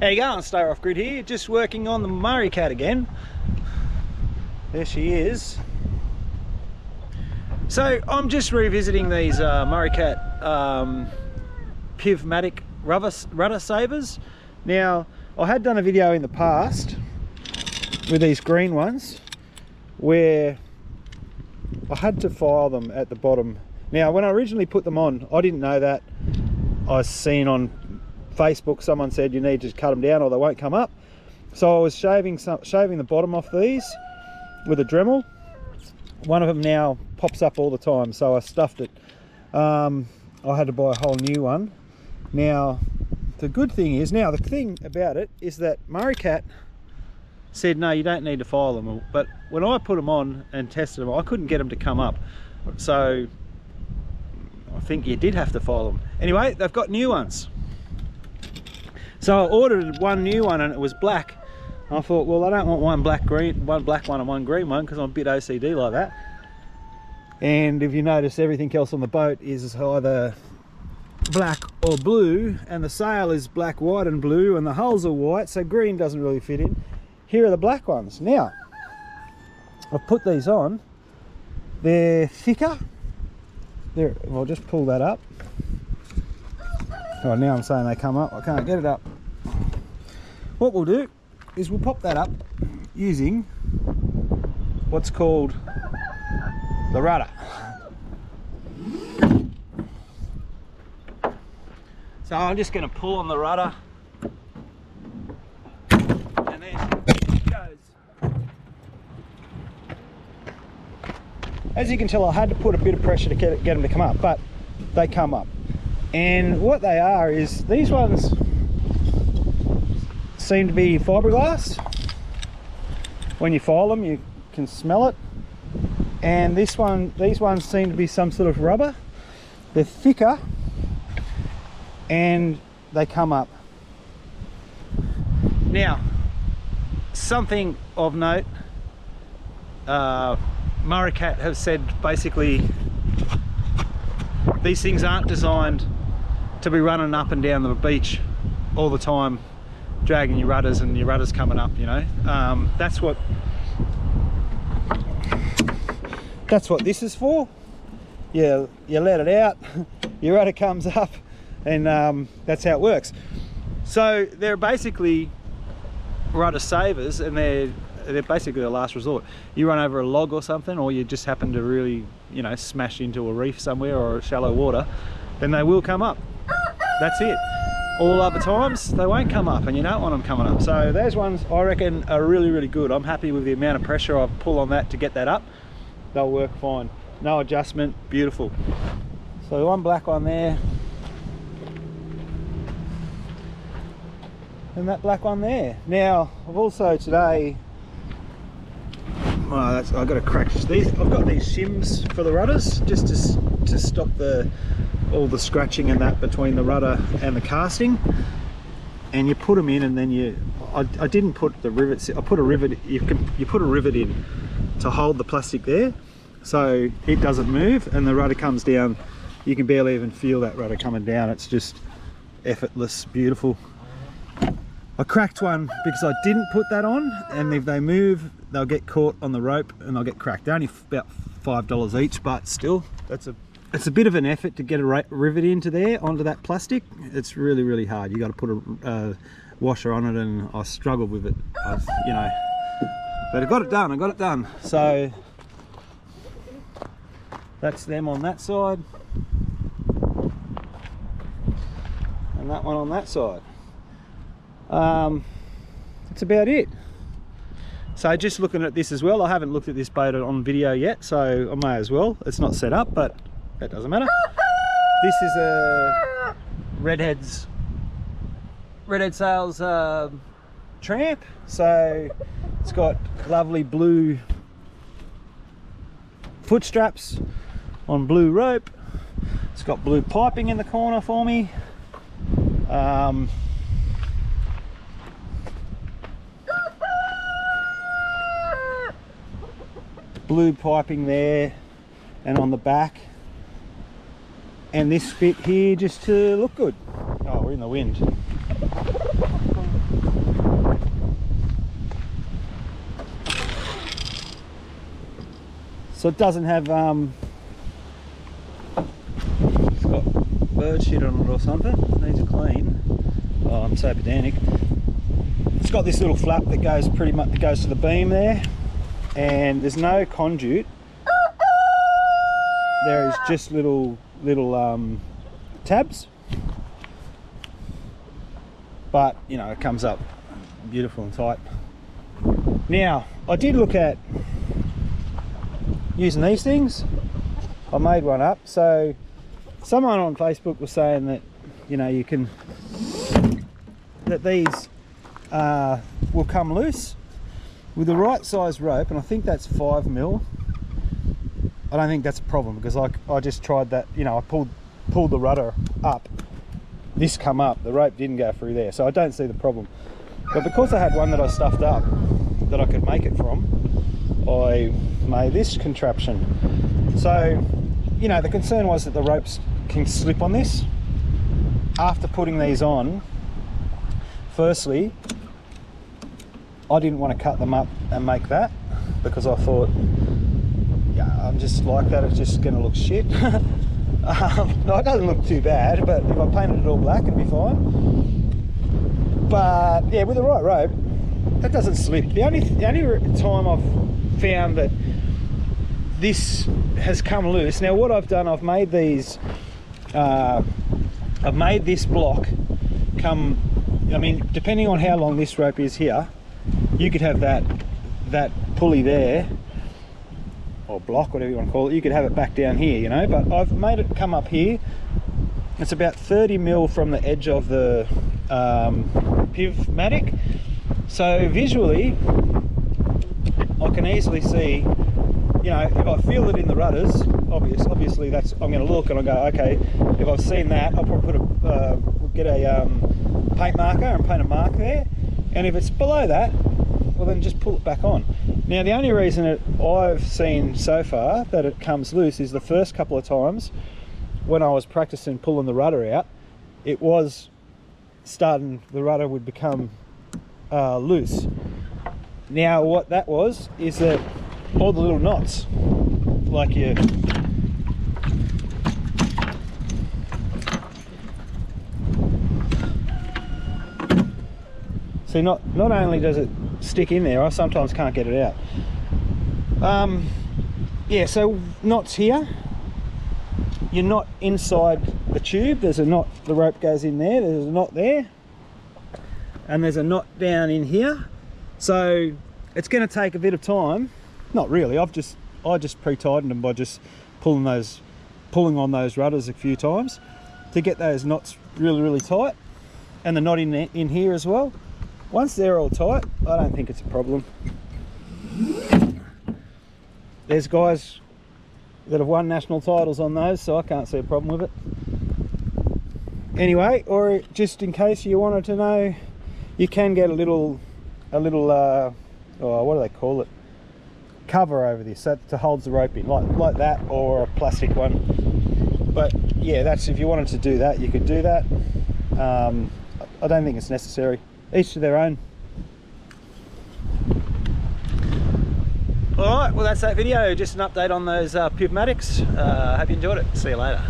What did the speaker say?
How you going? Stay off grid here, just working on the Maricat again. There she is. So I'm just revisiting these Maricat PIV Matic rudder savers. Now I had done a video in the past with these green ones where I had to file them at the bottom. Now when I originally put them on, I didn't know that. I seen on Facebook someone said you need to cut them down or they won't come up. So I was shaving the bottom off these with a Dremel. One of them now pops up all the time, so I stuffed it. I had to buy a whole new one. Now the good thing is, the thing about it is that Maricat said no, you don't need to file them, but when I put them on and tested them, I couldn't get them to come up, so I think you did have to file them. Anyway, they've got new ones. So I ordered one new one and it was black. I thought, well, I don't want one black one and one green one because I'm a bit OCD like that. And if you notice, everything else on the boat is either black or blue, and the sail is black, white and blue, and the hulls are white, so green doesn't really fit in. Here are the black ones. Now, I've put these on. They're thicker. I'll just pull that up. Oh, now I'm saying they come up. I can't get it up. What we'll do is we'll pop that up using what's called the rudder. So I'm just going to pull on the rudder, and then it goes. As you can tell, I had to put a bit of pressure to get them to come up, but they come up. And what they are is, these ones seem to be fiberglass. When you file them, you can smell it. And these ones seem to be some sort of rubber. They're thicker and they come up. Now, something of note, Maricat have said basically these things aren't designed to be running up and down the beach all the time, dragging your rudders and your rudders coming up, you know. That's what this is for. You let it out, your rudder comes up, and that's how it works. So they're basically rudder savers, and they're basically the last resort. You run over a log or something, or you just happen to really, you know, smash into a reef somewhere or shallow water, then they will come up. That's it. All other times they won't come up, and you don't want them coming up. So those ones I reckon are really, really good. I'm happy with the amount of pressure I've pulled on that to get that up. They'll work fine. No adjustment, beautiful. So one black one there, and that black one there. Now I've also today, I've got to crack these. I've got these shims for the rudders just to stop all the scratching and that between the rudder and the casting. And you put them in, and then I didn't put the rivets. I put a rivet. You put a rivet in to hold the plastic there, so it doesn't move, and the rudder comes down. You can barely even feel that rudder coming down. It's just effortless, beautiful. I cracked one because I didn't put that on, and if they move, they'll get caught on the rope and they'll get cracked. They're only about $5 each, but still, it's a bit of an effort to get a rivet into there, onto that plastic. It's really, really hard. You got to put a washer on it, and I struggled with it, you know. But I got it done. So that's them on that side, and that one on that side. That's about it. So just looking at this as well, I haven't looked at this boat on video yet, so I may as well. It's not set up, but that doesn't matter. This is a Redhead Sails tramp. So it's got lovely blue foot straps on blue rope. It's got blue piping in the corner for me. Blue piping there and on the back, and this bit here just to look good. Oh, we're in the wind. so it doesn't have it's got bird shit on it or something. It needs a clean. Oh, I'm so pedantic. It's got this little flap that goes pretty much, that goes to the beam there, and there's no conduit. There is just little tabs, but you know, it comes up beautiful and tight. Now I did look at using these things. I made one up. So someone on Facebook was saying that, you know, you can, that these will come loose with the right size rope, and I think that's 5mm. I don't think that's a problem, because I just tried that, you know, I pulled the rudder up, this come up, the rope didn't go through there, so I don't see the problem. But because I had one that I stuffed up that I could make it from, I made this contraption. So, you know, the concern was that the ropes can slip on this. After putting these on, firstly, I didn't want to cut them up and make that, because I thought, yeah, I'm just like that, it's just going to look shit. No, it doesn't look too bad, but if I painted it all black, it'd be fine. But yeah, with the right rope, that doesn't slip. The only time I've found that this has come loose, now what I've done, I've made these, I've made this block come, I mean, depending on how long this rope is here, you could have that pulley there, or block, whatever you want to call it, you could have it back down here, you know, but I've made it come up here. It's about 30mm from the edge of the PIV Matic. So visually, I can easily see, you know, if I feel it in the rudders, obviously that's, I'm going to look and I go, okay, if I've seen that, I'll probably get a paint marker and paint a mark there, and if it's below that, well then just pull it back on. Now the only reason that I've seen so far that it comes loose is the first couple of times when I was practicing pulling the rudder out, it was starting, the rudder would become loose. Now what that was is that all the little knots, like you, see, not only does it stick in there, I sometimes can't get it out. Yeah, so knots here, you're not inside the tube, there's a knot, the rope goes in there, there's a knot there, and there's a knot down in here. So it's going to take a bit of time. Not really, I just pre-tightened them by just pulling on those rudders a few times to get those knots really tight, and the knot in here as well. Once they're all tight, I don't think it's a problem. There's guys that have won national titles on those, so I can't see a problem with it. Anyway, or just in case you wanted to know, you can get a little oh, what do they call it? Cover over this, so to hold the rope in, like that, or a plastic one. But yeah, that's, if you wanted to do that, you could do that. I don't think it's necessary. Each to their own. Alright, well that's that video, just an update on those PIV Matics. Hope you enjoyed it. See you later.